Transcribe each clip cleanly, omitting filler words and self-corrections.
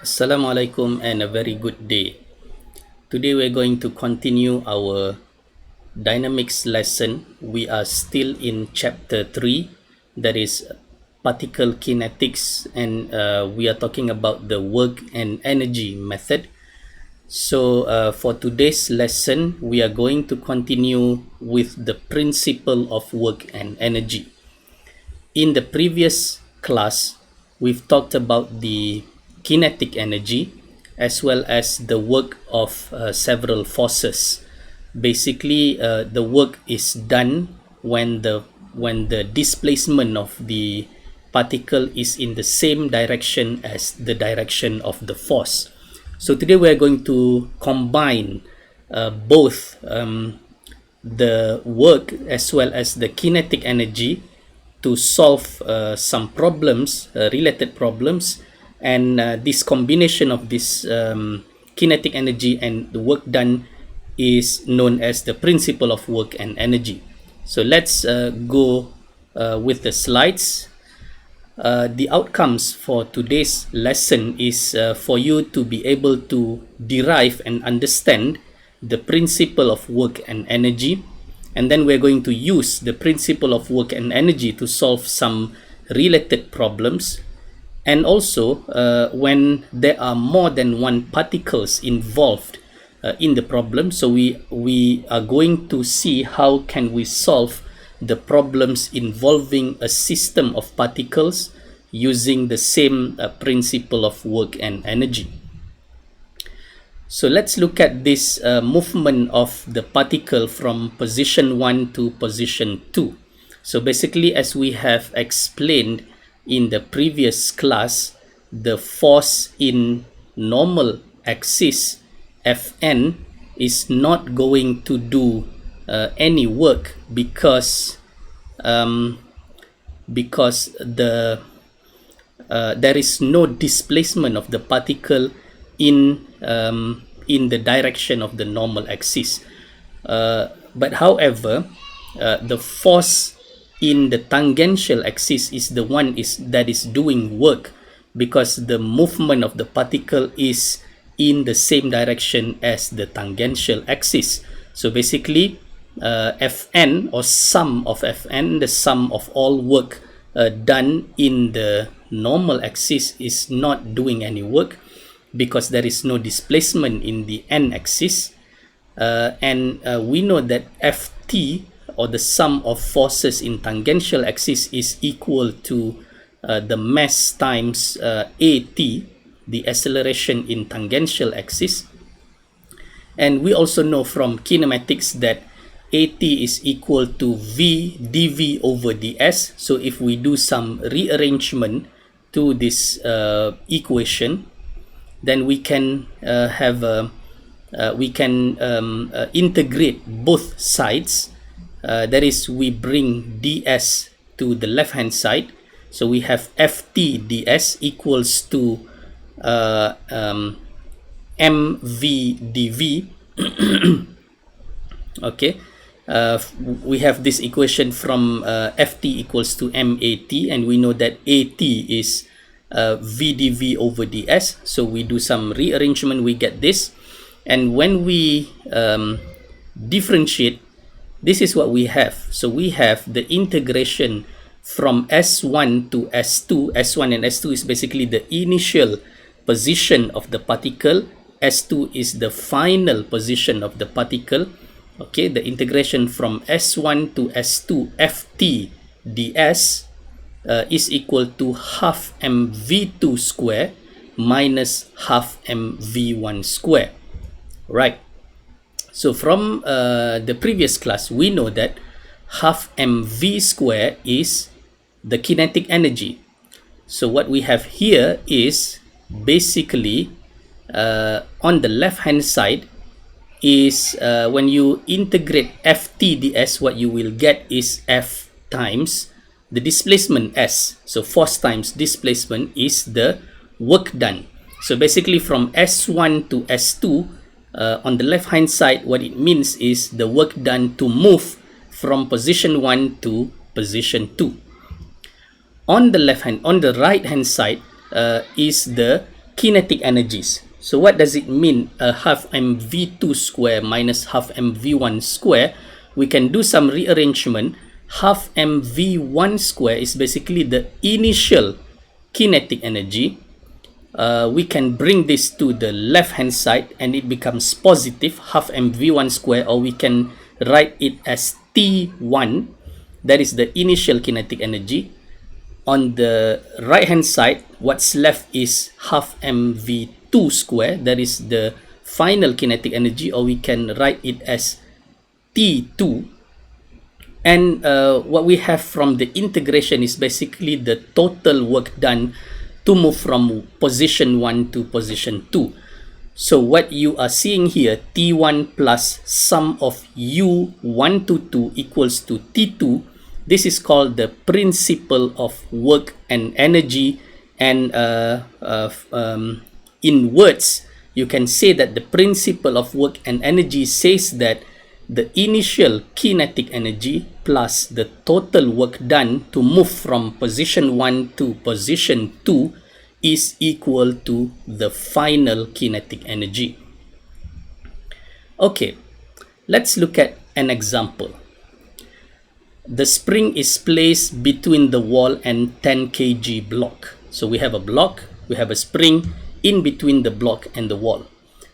Assalamualaikum and a very good day. Today we're going to continue our dynamics lesson. We are still in chapter 3, that is particle kinetics, and we are talking about the work and energy method. So for today's lesson, we are going to continue with the principle of work and energy. In the previous class, we've talked about the kinetic energy as well as the work of several forces. Basically, the work is done when the displacement of the particle is in the same direction as the direction of the force. So today we are going to combine both the work as well as the kinetic energy to solve some problems, related problems, and this combination of this kinetic energy and the work done is known as the principle of work and energy. So let's go with the slides. The outcomes for today's lesson is for you to be able to derive and understand the principle of work and energy, and then we're going to use the principle of work and energy to solve some related problems. And also when there are more than one particles involved in the problem, so we are going to see how can we solve the problems involving a system of particles using the same principle of work and energy. So let's look at this movement of the particle from position 1 to position 2. So basically, as we have explained in the previous class, the force in normal axis Fn is not going to do any work because there is no displacement of the particle in the direction of the normal axis. But however, the force in the tangential axis is the one that is doing work, because the movement of the particle is in the same direction as the tangential axis. So basically, Fn, or sum of Fn, the sum of all work done in the normal axis, is not doing any work because there is no displacement in the n-axis, and we know that Ft, or the sum of forces in tangential axis, is equal to the mass times At, the acceleration in tangential axis. And we also know from kinematics that At is equal to V dV over ds. So if we do some rearrangement to this equation, then we can integrate both sides. That is, we bring ds to the left hand side, so we have Ft ds equals to mv dv. Okay, we have this equation from Ft equals to mat, and we know that At is v dv over ds. So we do some rearrangement, we get this, and when we differentiate, this is what we have. So we have the integration from S1 to S2. S1 and S2 is basically the initial position of the particle. S2 is the final position of the particle. Okay, the integration from S1 to S2 Ft ds is equal to half mv2 square minus half mv1 square. Right. So from the previous class, we know that half mv square is the kinetic energy. So what we have here is basically on the left hand side is when you integrate Ft ds, what you will get is F times the displacement S. So force times displacement is the work done. So basically from S1 to S2, on the left hand side, what it means is the work done to move from position 1 to position 2. On the right hand side is the kinetic energies. So what does it mean, half mv2 square minus half mv1 square? We can do some rearrangement. Half mv1 square is basically the initial kinetic energy. We can bring this to the left hand side and it becomes positive, half mv1 square, or we can write it as T1, that is the initial kinetic energy. On the right hand side, what's left is half mv2 square, that is the final kinetic energy, or we can write it as T2. And what we have from the integration is basically the total work done to move from position 1 to position 2. So what you are seeing here, T1 plus sum of U1 to 2 equals to T2. This is called the principle of work and energy. And in words, you can say that the principle of work and energy says that the initial kinetic energy plus the total work done to move from position 1 to position 2 is equal to the final kinetic energy. Okay, let's look at an example. The spring is placed between the wall and 10 kg block. So we have a block, we have a spring in between the block and the wall.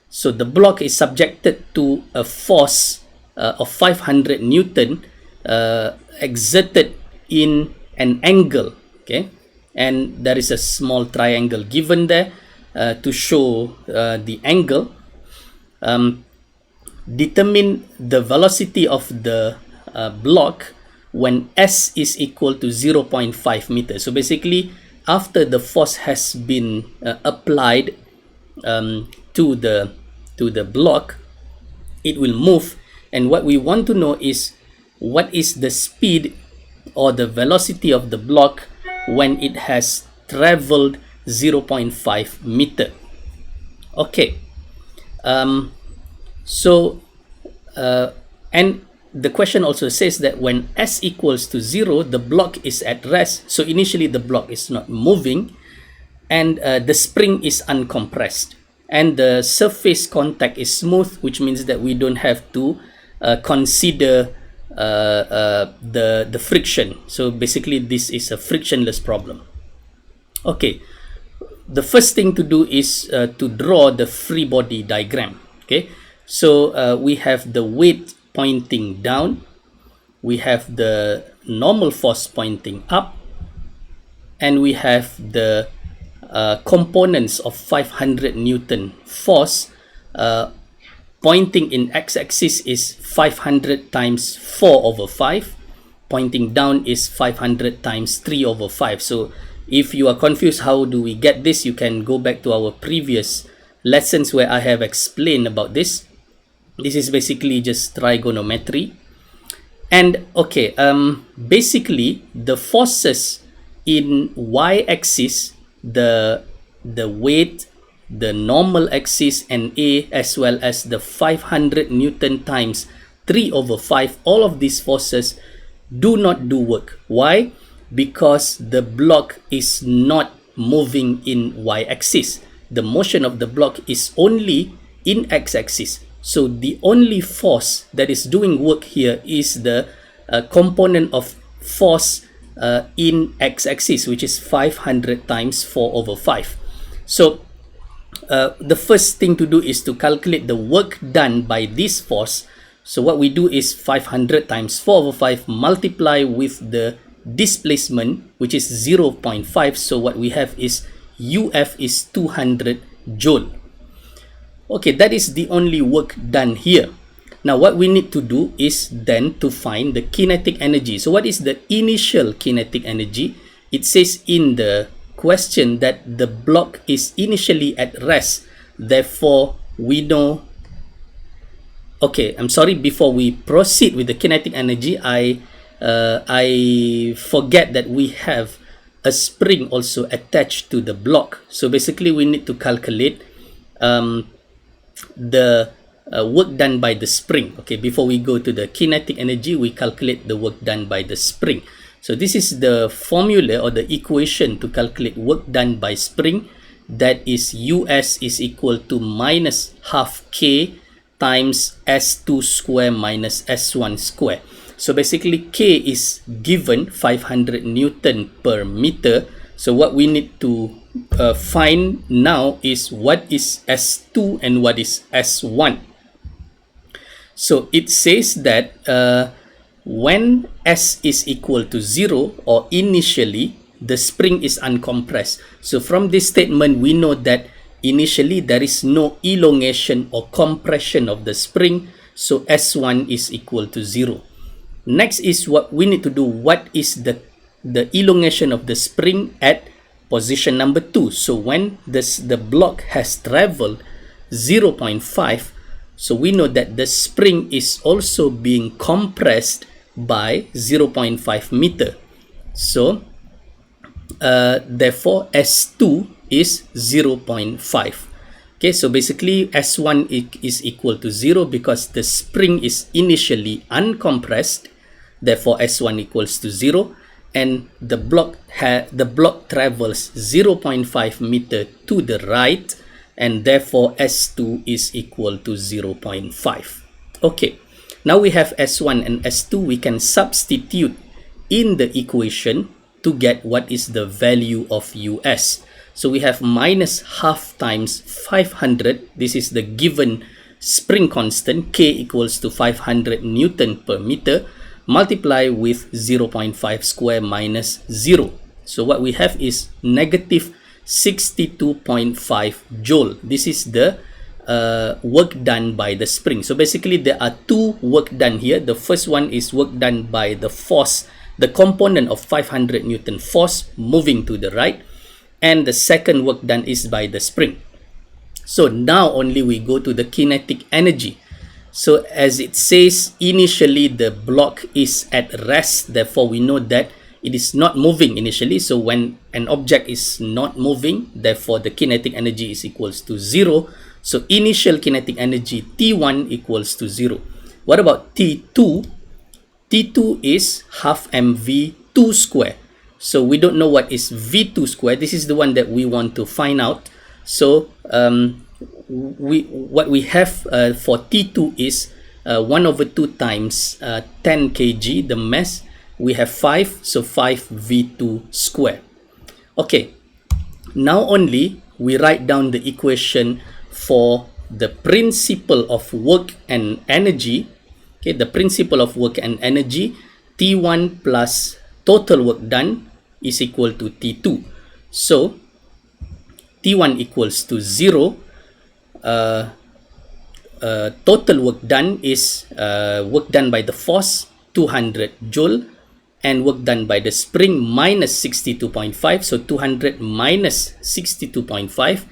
So the block is subjected to a force of 500 Newton exerted in an angle, okay? And there is a small triangle given there to show the angle. Determine the velocity of the block when S is equal to 0.5 meters. So basically, after the force has been applied to the block, it will move. And what we want to know is what is the speed or the velocity of the block when it has traveled 0.5 meter. Okay. And the question also says that when S equals to 0, the block is at rest. So initially the block is not moving and the spring is uncompressed. And the surface contact is smooth, which means that we don't have to consider the friction. So basically this is a frictionless problem. Okay, the first thing to do is to draw the free body diagram. Okay, so we have the weight pointing down, we have the normal force pointing up, and we have the components of 500 Newton force. Pointing in x-axis is 500 times 4 over 5. Pointing down is 500 times 3 over 5. So if you are confused how do we get this, you can go back to our previous lessons where I have explained about this. This is basically just trigonometry. And okay, basically the forces in y-axis, the weight, the normal axis, and A, as well as the 500 Newton times 3 over 5, all of these forces do not do work. Why? Because the block is not moving in y-axis. The motion of the block is only in x-axis. So the only force that is doing work here is the component of force in x-axis, which is 500 times 4 over 5. So the first thing to do is to calculate the work done by this force. So what we do is 500 times 4 over 5 multiply with the displacement, which is 0.5. So what we have is UF is 200 joule. Okay, that is the only work done here. Now what we need to do is then to find the kinetic energy. So what is the initial kinetic energy? It says in the question that the block is initially at rest. Therefore, we know... Okay, I'm sorry, before we proceed with the kinetic energy, I forget that we have a spring also attached to the block. So basically, we need to calculate the work done by the spring. Okay, before we go to the kinetic energy, we calculate the work done by the spring. So this is the formula or the equation to calculate work done by spring. that is US is equal to minus half K times S2 square minus S1 square. So basically K is given 500 Newton per meter. So what we need to find now is what is S2 and what is S1. So it says that when S is equal to 0, or initially, the spring is uncompressed. So from this statement, we know that initially there is no elongation or compression of the spring. So S1 is equal to 0. Next is what we need to do. What is the elongation of the spring at position number 2? So when the block has traveled 0.5, so we know that the spring is also being compressed by 0.5 meter. So therefore S2 is 0.5. Okay, so basically S1 is equal to 0 because the spring is initially uncompressed. Therefore S1 equals to 0, and the block travels 0.5 meter to the right, and therefore S2 is equal to 0.5. Okay, now we have S1 and S2. We can substitute in the equation to get what is the value of US. So we have minus half times 500. This is the given spring constant, K equals to 500 Newton per meter, multiply with 0.5 square minus 0. So what we have is negative 62.5 joule. This is the work done by the spring. So basically there are two work done here. The first one is work done by the force, the component of 500 Newton force moving to the right, and the second work done is by the spring. So now only we go to the kinetic energy. So as it says, initially the block is at rest, therefore we know that it is not moving initially. So when an object is not moving, therefore the kinetic energy is equals to 0. So initial kinetic energy T1 equals to 0. What about T2? T2 is half mv2 square. So we don't know what is v2 square. This is the one that we want to find out. So what we have for T2 is 1/2 times 10 kg, the mass. We have 5, so 5 v2 square. Okay, now only we write down the equation for the principle of work and energy. Okay, the principle of work and energy, T1 plus total work done is equal to T2. So T1 equals to 0. Total work done is work done by the force 200 joule, and work done by the spring minus 62.5. So 200 minus 62.5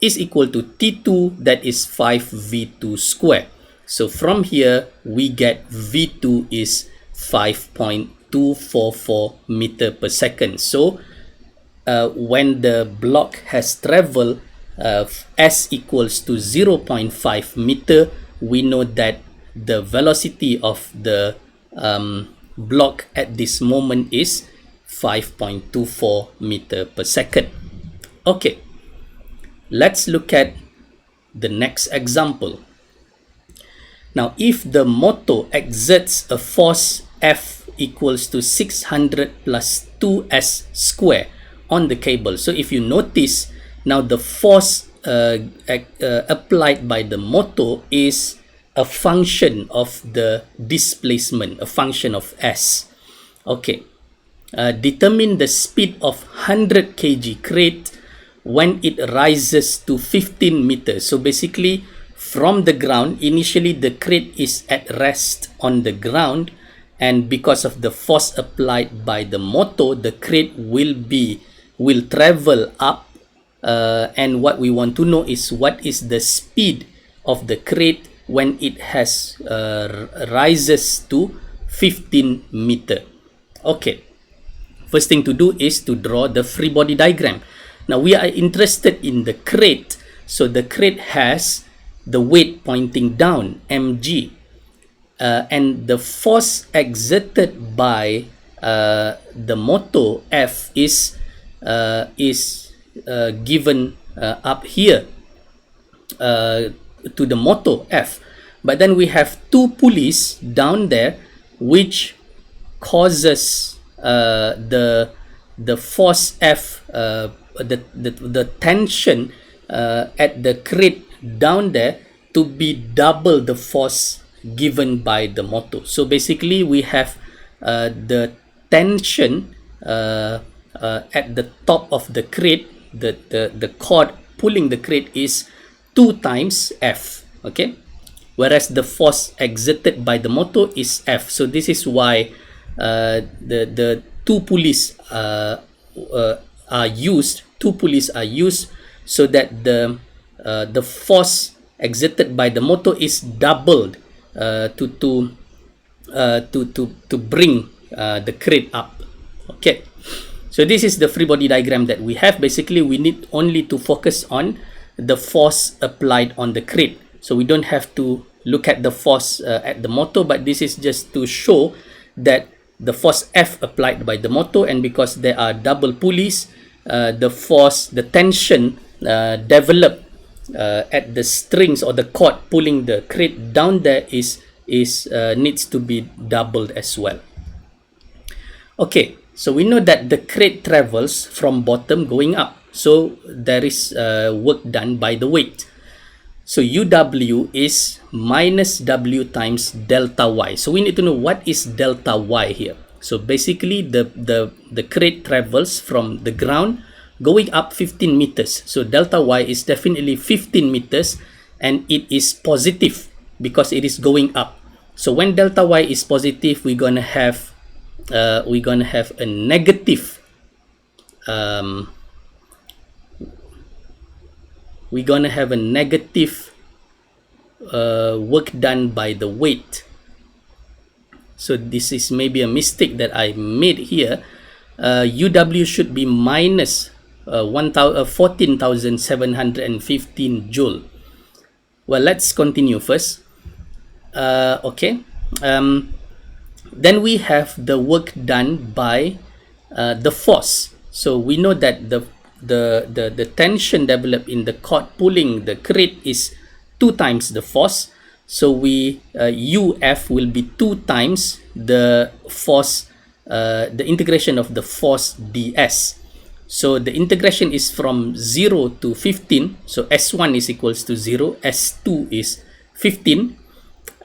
is equal to T2, that is 5 v2 square. So from here we get v2 is 5.244 meter per second. So when the block has traveled s equals to 0.5 meter, we know that the velocity of the block at this moment is 5.24 meter per second. Okay, let's look at the next example. Now, if the motor exerts a force F equals to 600 plus 2s square on the cable. So if you notice, now the force applied by the motor is a function of the displacement, a function of S. Okay, determine the speed of 100 kg crate when it rises to 15 meters. So basically, from the ground, initially the crate is at rest on the ground, and because of the force applied by the motor, the crate will travel up, and what we want to know is what is the speed of the crate when it has rises to 15 meter. Okay, first thing to do is to draw the free body diagram. Now we are interested in the crate. So the crate has the weight pointing down, mg, and the force exerted by the motor F is given up here to the motor F, but then we have two pulleys down there which causes the force F, the tension at the crate down there to be double the force given by the motor. So basically we have the tension at the top of the crate, the cord pulling the crate is 2 times F, okay, whereas the force exerted by the motor is F. So this is why the two pulleys are used so that the force exerted by the motor is doubled to bring the crate up. Okay, so this is the free body diagram that we have. Basically we need only to focus on the force applied on the crate, so we don't have to look at the force at the motor, but this is just to show that the force F applied by the motor, and because there are double pulleys, the tension developed at the strings or the cord pulling the crate down there is needs to be doubled as well. Okay, so we know that the crate travels from bottom going up, so there is work done by the weight. So UW is minus W times delta Y. So we need to know what is delta Y here. So basically the crate travels from the ground going up 15 meters. So delta Y is definitely 15 meters, and it is positive because it is going up. So when delta Y is positive, we're gonna have a negative work done by the weight. So this is maybe a mistake that I made here. UW should be minus 14,715 joule. Well, let's continue first. Okay, then we have the work done by the force. So we know that the tension developed in the cord pulling the crate is 2 times the force. So we UF will be 2 times the force, the integration of the force ds. So the integration is from 0 to 15. So S1 is equals to 0, S2 is 15,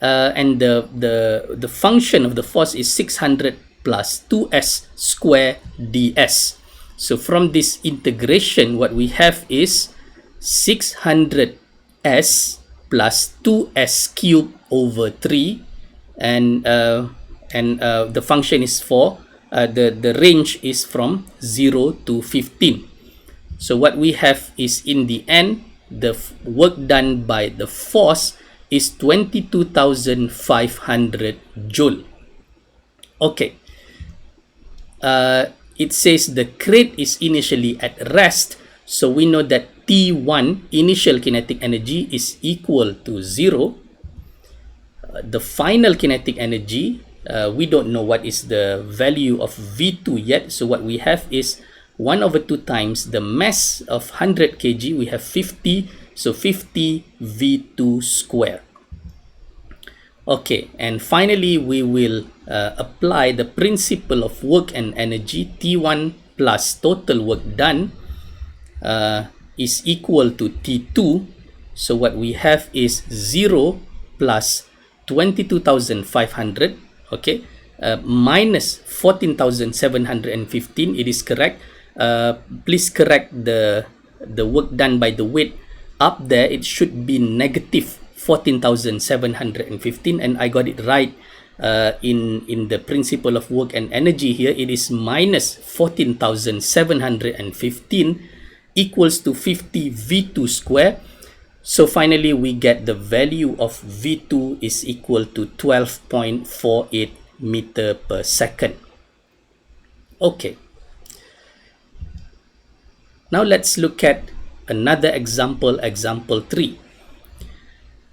and the function of the force is 600 plus 2s square ds. So from this integration, what we have is 600s plus 2s cubed over 3, and the function is for the range is from 0 to 15. So what we have is, in the end, the work done by the force is 22,500 joule. Okay. It says the crate is initially at rest, so we know that T1 initial kinetic energy is equal to 0. The final kinetic energy, we don't know what is the value of V2 yet, so what we have is 1 over 2 times the mass of 100 kg, we have 50, so 50 V2 square. Okay, and finally we will apply the principle of work and energy. T1 plus total work done is equal to T2. So what we have is 0 plus 22,500, okay, minus 14,715. It is correct. Please correct the work done by the weight. Up there it should be negative 14,715, and I got it right in the principle of work and energy here. It is minus 14,715 equals to 50 V2 square. So finally we get the value of V2 is equal to 12.48 meter per second. Okay, now let's look at another example, example 3.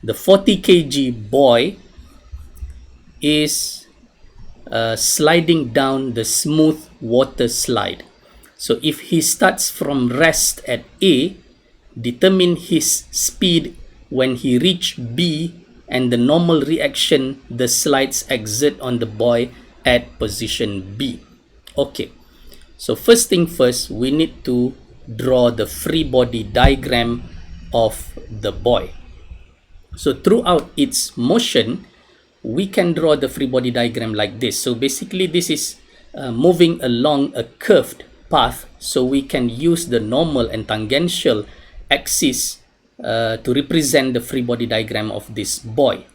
The 40 kg boy is sliding down the smooth water slide. So if he starts from rest at A, determine his speed when he reached B and the normal reaction the slides exert on the boy at position B. Okay, so first thing first, we need to draw the free body diagram of the boy. So throughout its motion, we can draw the free body diagram like this. So basically this is moving along a curved path, so we can use the normal and tangential axis to represent the free body diagram of this boy.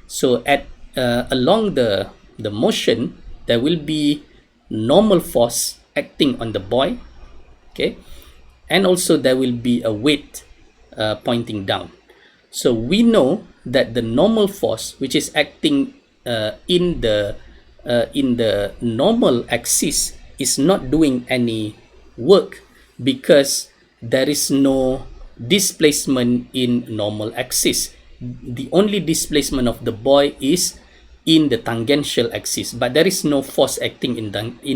So at along the motion, there will be normal force acting on the boy, okay, and also there will be a weight pointing down. So we know that the normal force, which is acting in the normal axis, is not doing any work because there is no displacement in normal axis. The only displacement of the boy is in the tangential axis, but there is no force acting in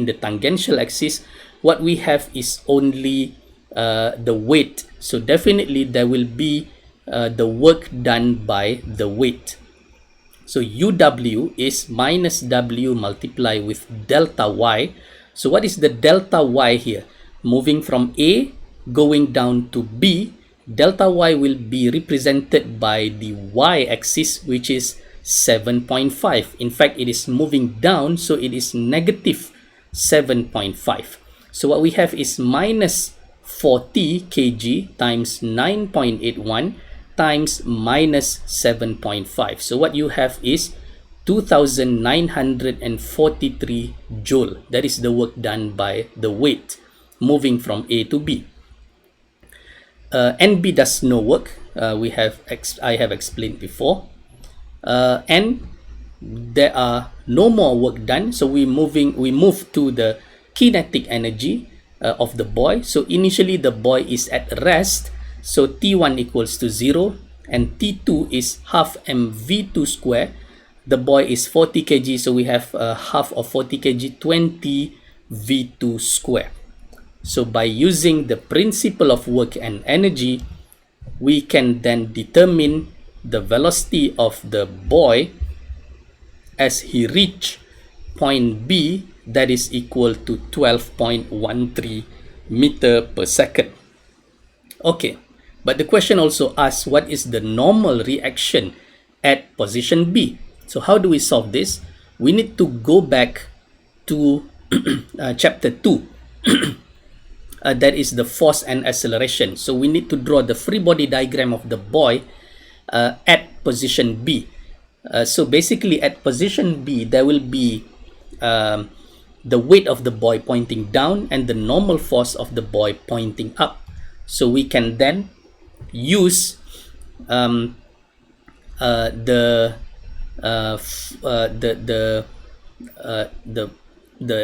the tangential axis. What we have is only the weight. So definitely there will be the work done by the weight. So UW is minus W multiplied with delta Y. So what is the delta Y here? Moving from A going down to B, delta Y will be represented by the Y-axis, which is 7.5. In fact, it is moving down, so it is negative 7.5. So what we have is minus 40 kg times 9.81 times minus 7.5. So what you have is 2,943 joule. That is the work done by the weight moving from A to B. NB does no work. I have explained before. And there are no more work done. So we move to the kinetic energy of the boy. So initially the boy is at rest. So T1 equals to 0 and T2 is half mv2 square. The boy is 40 kg, so we have half of 40 kg, 20 v2 square. So by using the principle of work and energy, we can then determine the velocity of the boy as he reached point B, that is equal to 12.13 meter per second. Okay, but the question also asks what is the normal reaction at position B. So how do we solve this? We need to go back to chapter 2. That is the force and acceleration. So we need to draw the free body diagram of the boy at position B. So basically at position B, there will be the weight of the boy pointing down and the normal force of the boy pointing up. So we can then use the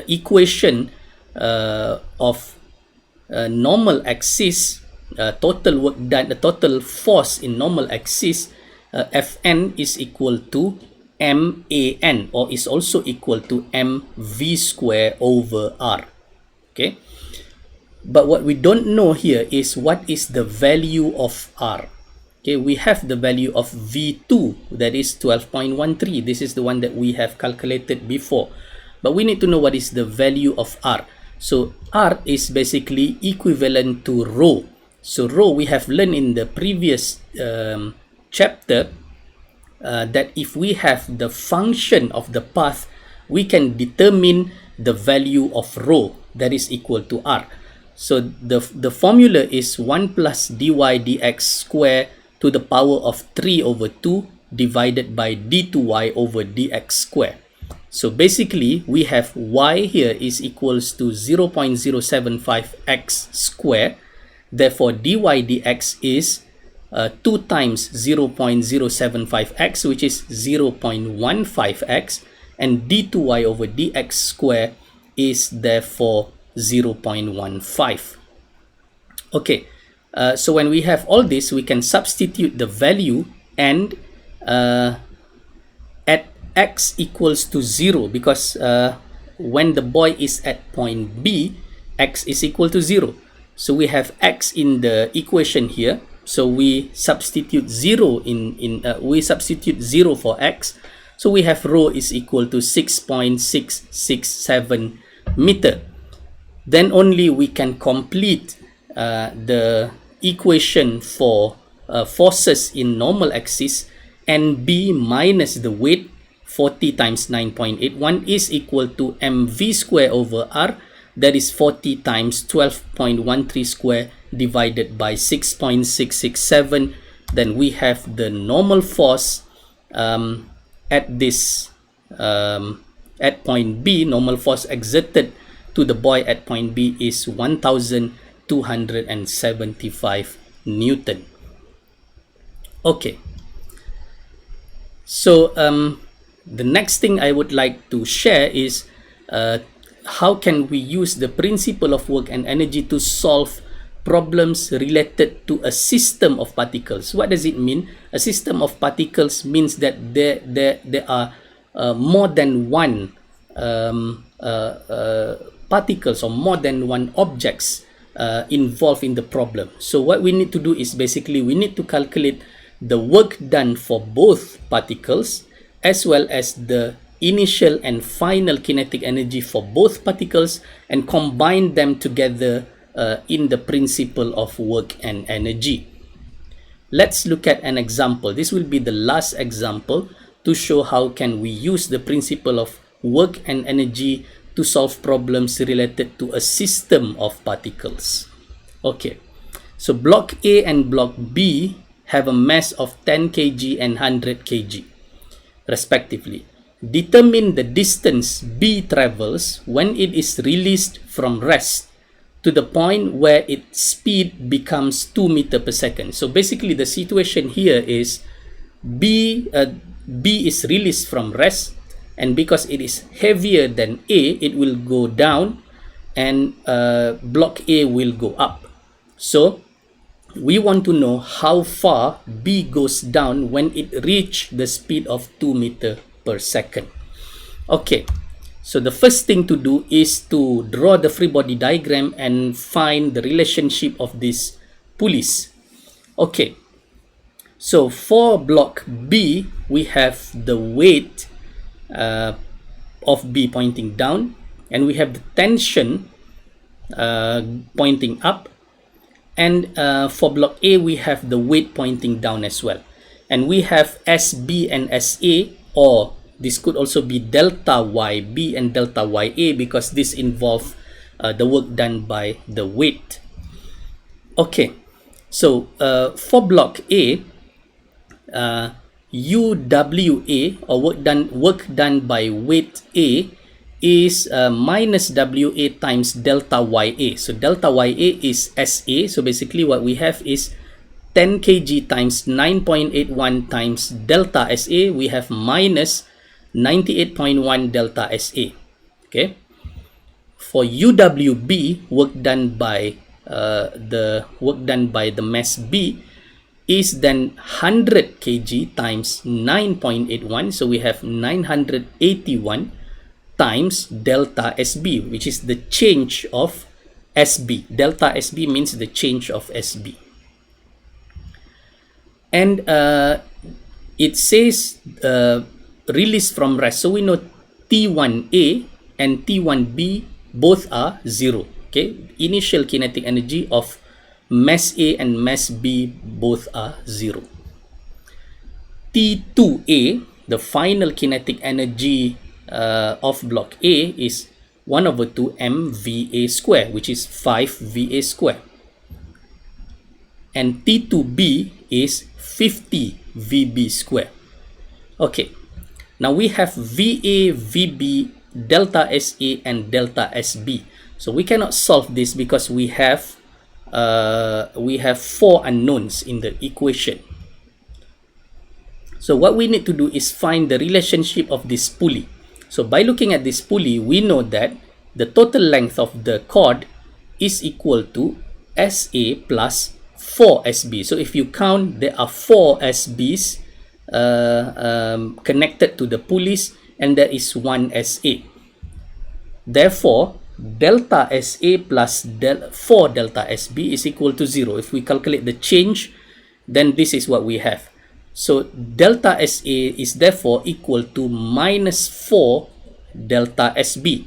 equation of normal axis, total work done, the total force in normal axis, Fn is equal to MAN, or is also equal to mv square over r. Okay, but what we don't know here is what is the value of r. Okay, we have the value of V2, that is 12.13. This is the one that we have calculated before, but we need to know what is the value of r. So r is basically equivalent to rho. So rho, we have learned in the previous chapter that if we have the function of the path, we can determine the value of rho, that is equal to r. So the formula is 1 plus dy dx square to the power of 3 over 2 divided by d2y over dx square. So basically we have y here is equals to 0.075x square. Therefore dy dx is 2 times 0.075x, which is 0.15x, and d2y over dx square is therefore 0.15. Okay, so when we have all this, we can substitute the value, and at x equals to 0, because when the boy is at point B, x is equal to 0. So we have x in the equation here. So we substitute 0 we substitute 0 for x. So we have rho is equal to 6.667 meter. Then only we can complete the equation for forces in normal axis, and B minus the weight 40 times 9.81 is equal to mv square over r, that is 40 times 12.13 square divided by 6.667. Then we have the normal force at this at point B. Normal force exerted to the boy at point B is 1275 Newton. Okay, so the next thing I would like to share is how can we use the principle of work and energy to solve problems related to a system of particles. What does it mean? A system of particles means that there are more than one particles or more than one objects involved in the problem. So what we need to do is basically we need to calculate the work done for both particles as well as the initial and final kinetic energy for both particles and combine them together in the principle of work and energy. Let's look at an example. This will be the last example to show how can we use the principle of work and energy to solve problems related to a system of particles. Okay, so block A and block B have a mass of 10 kg and 100 kg respectively. Determine the distance B travels when it is released from rest to the point where its speed becomes 2 meters per second. So basically the situation here is B is released from rest, and because it is heavier than A, it will go down, and block A will go up. So we want to know how far B goes down when it reaches the speed of 2 meters per second. Okay, so the first thing to do is to draw the free body diagram and find the relationship of these pulleys. Okay, so for block B, we have the weight of B pointing down, and we have the tension pointing up, and for block A, we have the weight pointing down as well. And we have SB and SA, or this could also be delta YB and delta YA, because this involves the work done by the weight. Okay, so for block A, UWA, or work done by weight A, is minus WA times delta YA. So delta YA is SA. So basically what we have is 10 kg times 9.81 times delta SA. We have minus 98.1 delta SA. Okay. For UWB, work done by the mass B is then 100 kg times 9.81. So we have 981 times delta SB, which is the change of SB. Delta SB means the change of SB. And it says release from rest. So we know T1A and T1B both are 0. Okay, initial kinetic energy of mass A and mass B both are 0. T2A, the final kinetic energy of block A, is 1/2 mVA square, which is 5 VA square. And T2B is 50 VB square. Okay, now we have VA, VB, delta SA, and delta SB. So we cannot solve this because we have 4 unknowns in the equation. So what we need to do is find the relationship of this pulley. So by looking at this pulley, we know that the total length of the cord is equal to SA plus 4 SB. So if you count, there are 4 SBs connected to the pulleys, and there is 1 SA. Therefore, delta SA plus 4 delta SB is equal to 0. If we calculate the change, then this is what we have. So delta SA is therefore equal to minus 4 delta SB.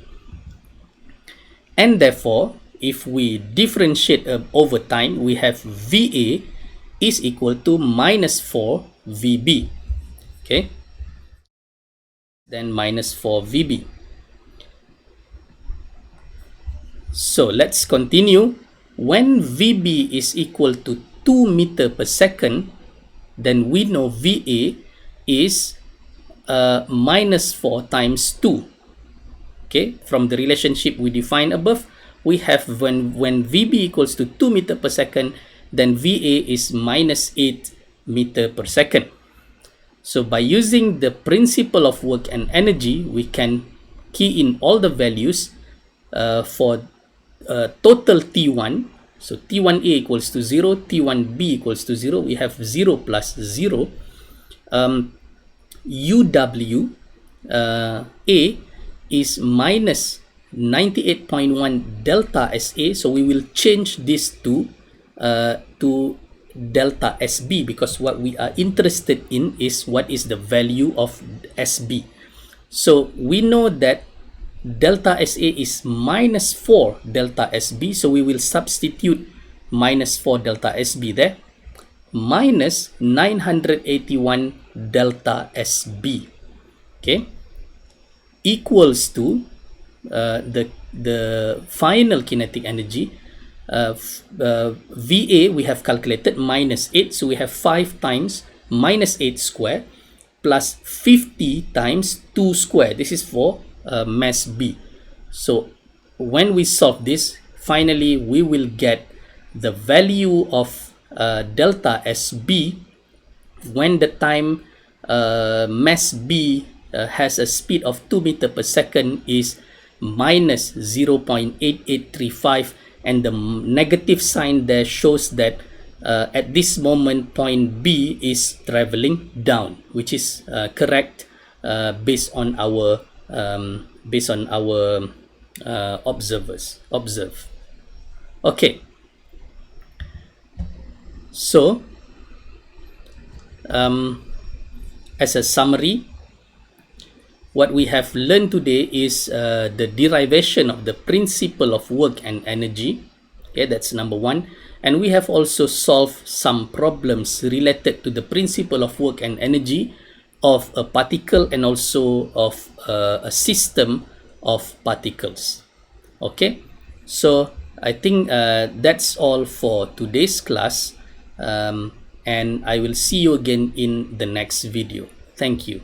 And therefore, if we differentiate over time, we have VA is equal to minus 4 VB. Okay. Then minus 4 VB. So let's continue. When VB is equal to 2 meter per second, then we know VA is minus 4 times 2. Okay, from the relationship we defined above, we have when VB equals to 2 meter per second, then VA is minus 8 meter per second. So by using the principle of work and energy, we can key in all the values for total T1. So T1A equals to 0, T1B equals to 0. We have 0 plus 0. UW A is minus 98.1 delta SA. So we will change this to delta SB, because what we are interested in is what is the value of SB. So we know that delta SA is minus 4 delta SB. So we will substitute minus 4 delta SB there, minus 981 delta SB. Okay, equals to the final kinetic energy. VA we have calculated minus 8, so we have 5 times minus 8 square plus 50 times 2 square. This is for mass B. So when we solve this, finally we will get the value of delta SB when the time mass B has a speed of 2 meter per second is minus 0.8835, and the negative sign there shows that at this moment point B is traveling down, which is correct based on our observe. Okay, so as a summary, what we have learned today is the derivation of the principle of work and energy. Okay, that's number 1. And we have also solved some problems related to the principle of work and energy of a particle and also of a system of particles. Okay, so I think that's all for today's class, and I will see you again in the next video. Thank you.